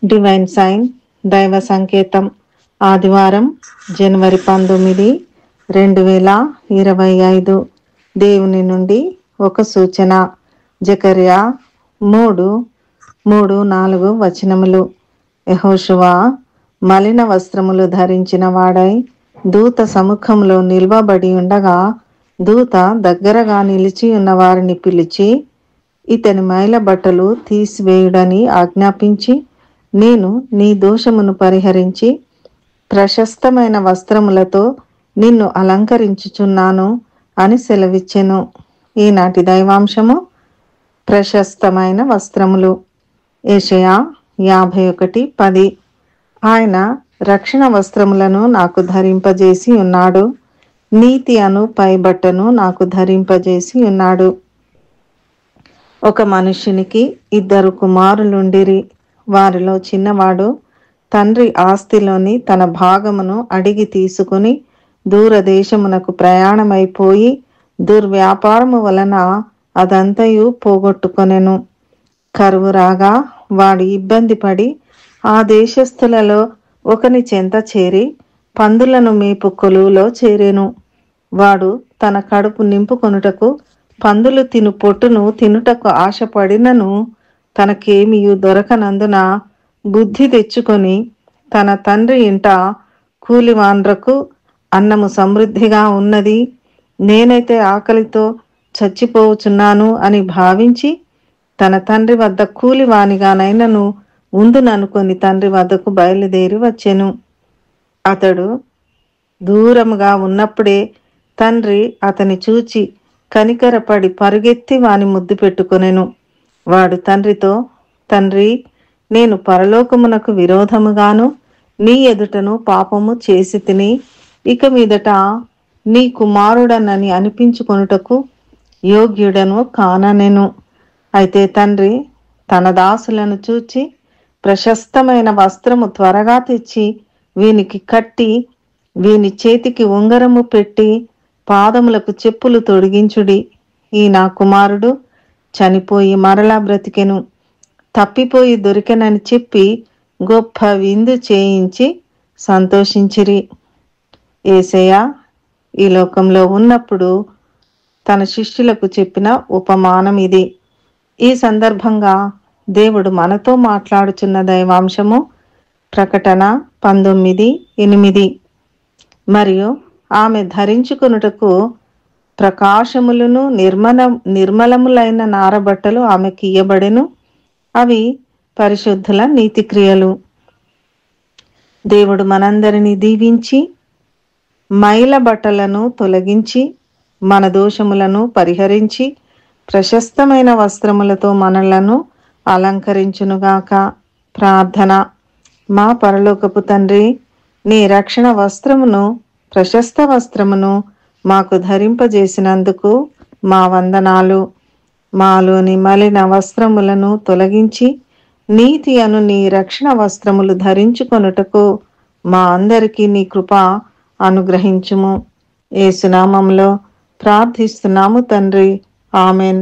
Divine sign దైవ సంకేతం ఆదివారం జనవరి 19, 2025. దేవుని నుండి ఒక సూచన. జకర్యా 3:3-4 వచనములు. యెహోషువ మలిన వస్త్రములు ధరించిన వాడై దూత సముఖంలో నిల్వబడి ఉండగా, దూత దగ్గరగా నిలిచి ఉన్న వారిని పిలిచి, ఇతని మైల బట్టలు తీసివేయుడని ఆజ్ఞాపించి, నేను నీ దోషమును పరిహరించి ప్రశస్తమైన వస్త్రములతో నిన్ను అలంకరించుచున్నాను అని సెలవిచ్చెను. ఈనాటి దైవాంశము ప్రశస్తమైన వస్త్రములు. యెషయా 51:10. ఆయన రక్షణ వస్త్రములను నాకు ధరింపజేసి ఉన్నాడు, నీతి అను పైబట్టను నాకు ధరింపజేసి ఉన్నాడు. ఒక మనుష్యునికి 2 కుమారులుండిరి. వారిలో చిన్నవాడు తండ్రి ఆస్తిలోని తన భాగమును అడిగి తీసుకుని దూరదేశమునకు ప్రయాణమైపోయి దుర్వ్యాపారము వలన అదంతయు పోగొట్టుకొనెను. కరువు రాగా వాడు ఇబ్బంది పడి ఆ దేశస్థులలో ఒకని చెంత చేరి పందులను మేపు కొలువులో చేరెను. వాడు తన కడుపు నింపుకొనుటకు పందులు తిను పొట్టును తినుటకు ఆశపడినను తనకేమియు దొరకనందున బుద్ధి తెచ్చుకొని తన తండ్రి ఇంట కూలివాండ్రకు అన్నము సమృద్ధిగా ఉన్నది, నేనైతే ఆకలితో చచ్చిపోవచున్నాను అని భావించి తన తండ్రి వద్ద కూలివానిగానైనను ఉందుననుకొని తండ్రి వద్దకు బయలుదేరి వచ్చెను. అతడు దూరముగా ఉన్నప్పుడే తండ్రి అతని చూచి కనికరపడి పరుగెత్తి వాని ముద్దు పెట్టుకొనెను. వాడు తండ్రితో, తండ్రి, నేను పరలోకమునకు విరోధముగాను నీ ఎదుటను పాపము చేసి తిని ఇక మీదట నీ కుమారుడనని అనిపించుకొనుటకు యోగ్యుడను కాననెను. అయితే తండ్రి తన దాసులను చూచి, ప్రశస్తమైన వస్త్రము త్వరగా తెచ్చి వీనికి కట్టి వీని చేతికి ఉంగరము పెట్టి పాదములకు చెప్పులు తొడిగించుడి. ఈ నా కుమారుడు చనిపోయి మరలా బ్రతికెను, తప్పిపోయి దొరికెనని చెప్పి గొప్ప విందు చేయించి సంతోషించిరి. యేసయ్య ఈ లోకంలో ఉన్నప్పుడు తన శిష్యులకు చెప్పిన ఉపమానం ఇది. ఈ సందర్భంగా దేవుడు మనతో మాట్లాడుచున్న దైవాంశము ప్రకటన 19:8. మరియు ఆమె ధరించుకొనుటకు ప్రకాశములను నిర్మలములైన నారబట్టలు ఆమెకి ఇయ్యబడెను. అవి పరిశుద్ధుల నీతిక్రియలు. దేవుడు మనందరినీ దీవించి మైల బట్టలను తొలగించి మన దోషములను పరిహరించి ప్రశస్తమైన వస్త్రములతో మనలను అలంకరించునుగాక. ప్రార్థన. మా పరలోకపు తండ్రి, నీ రక్షణ వస్త్రమును, ప్రశస్త వస్త్రమును మాకు ధరింపజేసినందుకు మా వందనాలు. మాలోని మలిన వస్త్రములను తొలగించి నీతి అను నీ రక్షణ వస్త్రములు ధరించుకొనుటకు మా అందరికీ నీ కృప అనుగ్రహించుము. యేసు నామములో ప్రార్థిస్తున్నాము తండ్రి. ఆమెన్.